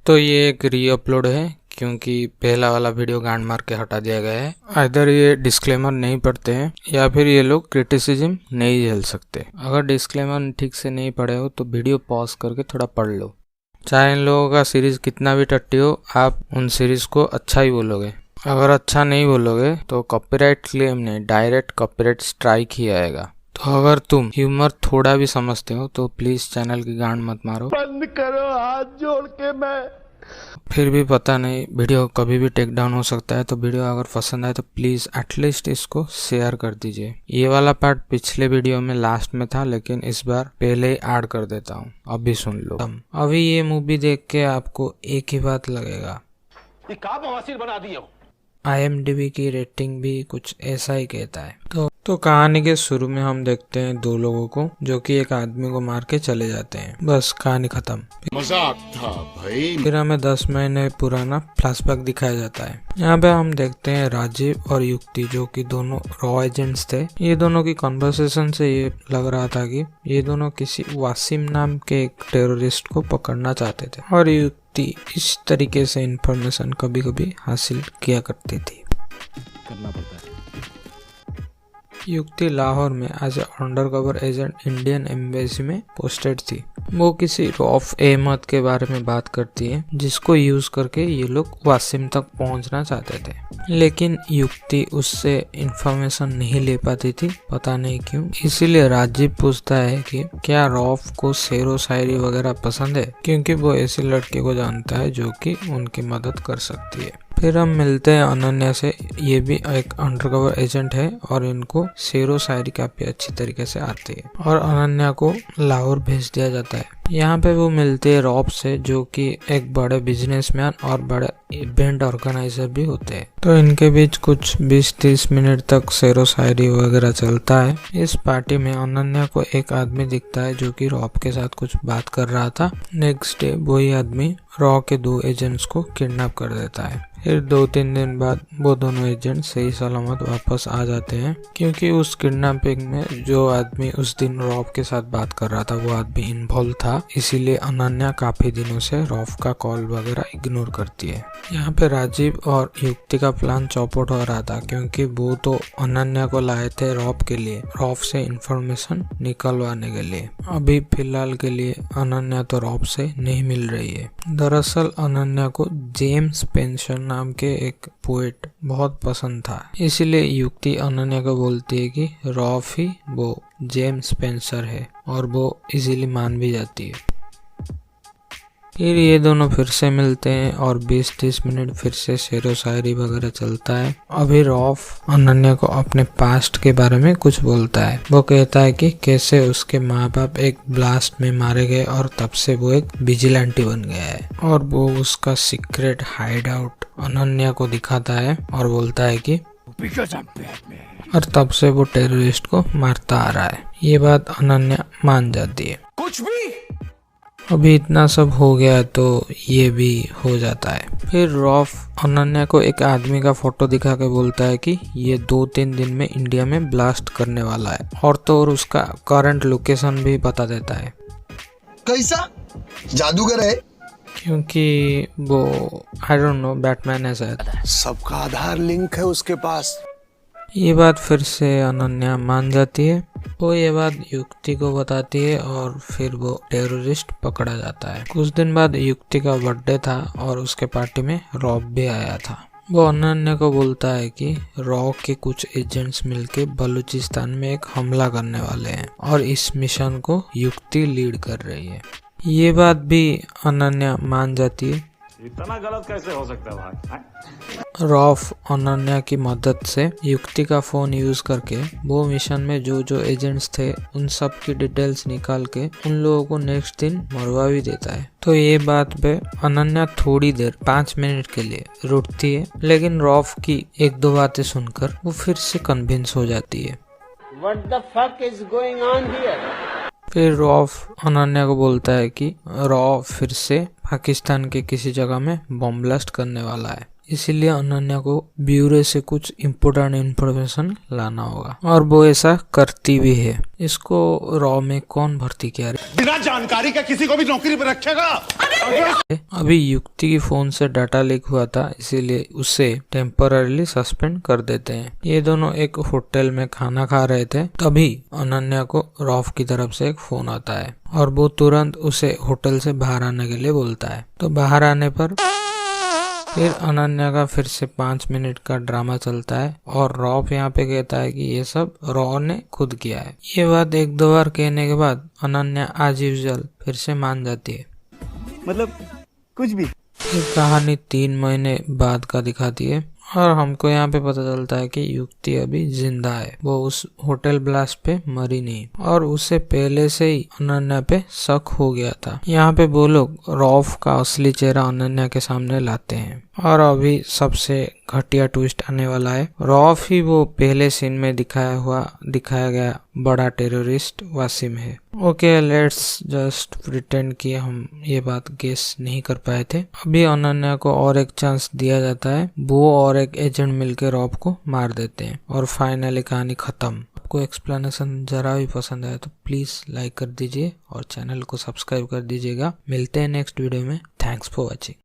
तो ये एक रीअपलोड है क्योंकि पहला वाला वीडियो गांड मार के हटा दिया गया है। इधर ये डिस्क्लेमर नहीं पढ़ते हैं या फिर ये लोग क्रिटिसिज्म नहीं झेल सकते। अगर डिस्क्लेमर ठीक से नहीं पढ़े हो तो वीडियो पॉज करके थोड़ा पढ़ लो। चाहे इन लोगों का सीरीज कितना भी टट्टी हो, आप उन सीरीज को अच्छा ही बोलोगे। अगर अच्छा नहीं बोलोगे तो कॉपीराइट क्लेम नहीं, डायरेक्ट कॉपीराइट स्ट्राइक ही आएगा। तो अगर तुम ह्यूमर थोड़ा भी समझते हो तो प्लीज चैनल की गांड मत मारो, बंद करो, हाथ जोड़ के मैं। फिर भी पता नहीं वीडियो कभी भी टेक डाउन हो सकता है। तो वीडियो अगर पसंद आए तो प्लीज एटलीस्ट इसको शेयर कर दीजिए। ये वाला पार्ट पिछले वीडियो में लास्ट में था, लेकिन इस बार पहले ही ऐड कर देता हूँ, अभी सुन लो। अभी ये मूवी देख के आपको एक ही बात लगेगा, ये का बवासीर बना दिए हो। IMDb की रेटिंग भी कुछ ऐसा ही कहता है। तो कहानी के शुरू में हम देखते हैं दो लोगों को जो कि एक आदमी को मार के चले जाते हैं। बस कहानी खत्म। मजाक था भाई। फिर हमें 10 महीने पुराना फ्लैशबैक दिखाया जाता है। यहाँ पे हम देखते हैं राजीव और युक्ति जो कि दोनों रॉ एजेंट्स थे। ये दोनों की कन्वर्सेशन से ये लग रहा था कि ये दोनों किसी वासिम नाम के एक टेररिस्ट को पकड़ना चाहते थे और युक्ति इस तरीके से इंफॉर्मेशन कभी कभी हासिल किया करती थी। करना पड़ता है। युक्ति लाहौर में as undercover agent Indian embassy में पोस्टेड थी। वो किसी रौफ अहमद के बारे में बात करती है जिसको यूज करके ये लोग वासिम तक पहुंचना चाहते थे, लेकिन युक्ति उससे इंफॉर्मेशन नहीं ले पाती थी, पता नहीं क्यों। इसीलिए राजीव पूछता है कि क्या रौफ को शेरो शायरी वगैरह पसंद है, क्योंकि वो ऐसी लड़के को जानता है जो कि उनकी मदद कर सकती है। फिर हम मिलते हैं अनन्या से। ये भी एक अंडरकवर एजेंट है और इनको शेरो शायरी काफी अच्छी तरीके से आती है और अनन्या को लाहौर भेज दिया जाता है। यहाँ पे वो मिलते हैं रॉब से जो कि एक बड़े बिजनेसमैन और बड़े इवेंट ऑर्गेनाइजर भी होते हैं। तो इनके बीच कुछ 20-30 मिनट तक शेरो शायरी वगैरह चलता है। इस पार्टी में अनन्या को एक आदमी दिखता है जो कि रॉब के साथ कुछ बात कर रहा था। नेक्स्ट डे वही आदमी रॉ के 2 एजेंट्स को किडनैप कर देता है। फिर 2-3 दिन बाद वो दोनों एजेंट सही सलामत वापस आ जाते हैं, क्योंकि उस किडनैपिंग में जो आदमी उस दिन रॉब के साथ बात कर रहा था वो आदमी इन्वॉल्व था। इसीलिए अनन्या काफी दिनों से रॉब का कॉल वगैरह इग्नोर करती है। यहाँ पे राजीव और युक्ति का प्लान चौपट हो रहा था, क्योंकि वो तो अनन्या को लाए थे रॉब के लिए, रॉब से इंफॉर्मेशन निकलवाने के लिए। अभी फिलहाल के लिए अनन्या तो रॉब से नहीं मिल रही है। दरअसल अनन्या को जेम्स स्पेंसर नाम के एक पोएट बहुत पसंद था, इसलिए युक्ति अनन्या को बोलती है कि रॉफ ही वो जेम्स स्पेंसर है और वो इजीली मान भी जाती है। फिर ये दोनों फिर से मिलते हैं और 20-30 मिनट फिर से शेरो शायरी वगैरह चलता है। अभी रॉफ अनन्या को अपने पास्ट के बारे में कुछ बोलता है। वो कहता है कि कैसे उसके माँ बाप एक ब्लास्ट में मारे गए और तब से वो एक विजिलेंटी बन गया है, और वो उसका सीक्रेट हाइड आउट अनन्या को दिखाता है और बोलता है कि और तब से वो टेररिस्ट को मारता आ रहा है। ये बात अनन्या मान जाती है। कुछ भी अभी इतना सब हो गया तो ये भी हो जाता है। फिर रॉफ अनन्या को एक आदमी का फोटो दिखा के बोलता है कि ये 2-3 दिन में इंडिया में ब्लास्ट करने वाला है, और तो और उसका करंट लोकेशन भी बता देता है। कैसा जादूगर है? क्योंकि वो आई डोंट नो बैटमैन है शायद। सबका आधार लिंक है उसके पास। ये बात फिर से अनन्या मान जाती है। वो ये बात युक्ति को बताती है और फिर वो टेररिस्ट पकड़ा जाता है। कुछ दिन बाद युक्ति का बर्थडे था और उसके पार्टी में रॉब भी आया था। वो अनन्या को बोलता है कि रॉ के कुछ एजेंट्स मिलके बलूचिस्तान में एक हमला करने वाले हैं और इस मिशन को युक्ति लीड कर रही है। ये बात भी अनन्या मान जाती है। इतना गलत कैसे हो सकता है भाई? रॉफ अनन्या की मदद से युक्ति का फोन यूज करके वो मिशन में जो जो एजेंट्स थे उन सब की डिटेल्स निकाल के उन लोगों को नेक्स्ट दिन मरवा भी देता है। तो ये बात पे अनन्या थोड़ी देर 5 मिनट के लिए रुकती है, लेकिन रॉफ की 1-2 बातें सुनकर वो फिर से कन्विंस हो जाती है। What the fuck is going on here? फिर रॉफ अनन्या को बोलता है कि रॉ फिर से पाकिस्तान के किसी जगह में बॉम्ब ब्लास्ट करने वाला है, इसीलिए अनन्या को ब्यूरो से कुछ इम्पोर्टेंट इन्फॉर्मेशन लाना होगा और वो ऐसा करती भी है। इसको रॉ में कौन भर्ती किया रे? बिना जानकारी का किसी को भी नौकरी पर रखेगा? अभी युक्ति की फोन से डाटा लीक हुआ था, इसीलिए उसे टेम्पररीली सस्पेंड कर देते हैं। ये दोनों एक होटल में खाना खा रहे थे, तभी अनन्या को रॉफ की तरफ से एक फोन आता है और वो तुरंत उसे होटल से बाहर आने के लिए बोलता है। तो बाहर आने पर फिर अनन्या का फिर से 5 मिनट का ड्रामा चलता है और रॉफ यहाँ पे कहता है कि ये सब रॉ ने खुद किया है। ये बात 1-2 बार कहने के बाद अनन्या एज यूजुअल फिर से मान जाती है। मतलब कुछ भी। ये कहानी 3 महीने बाद का दिखाती है और हमको यहाँ पे पता चलता है कि युक्ति अभी जिंदा है, वो उस होटल ब्लास्ट पे मरी नहीं और उसे पहले से ही अनन्या पे शक हो गया था। यहाँ पे वो लोग रॉफ का असली चेहरा अनन्या के सामने लाते हैं और अभी सबसे घटिया ट्विस्ट आने वाला है। रॉफ ही वो पहले सीन में दिखाया गया बड़ा टेररिस्ट वासिम है। ओके, लेट्स जस्ट प्रिटेंड कि हम ये बात गेस नहीं कर पाए थे। अभी अनन्या को और एक चांस दिया जाता है, वो और एक एजेंट मिलकर रॉफ को मार देते हैं और फाइनली कहानी खत्म। आपको एक्सप्लेनेशन जरा भी पसंद आया तो प्लीज लाइक कर दीजिए और चैनल को सब्सक्राइब कर दीजिएगा। मिलते हैं नेक्स्ट वीडियो में। Thanks for watching.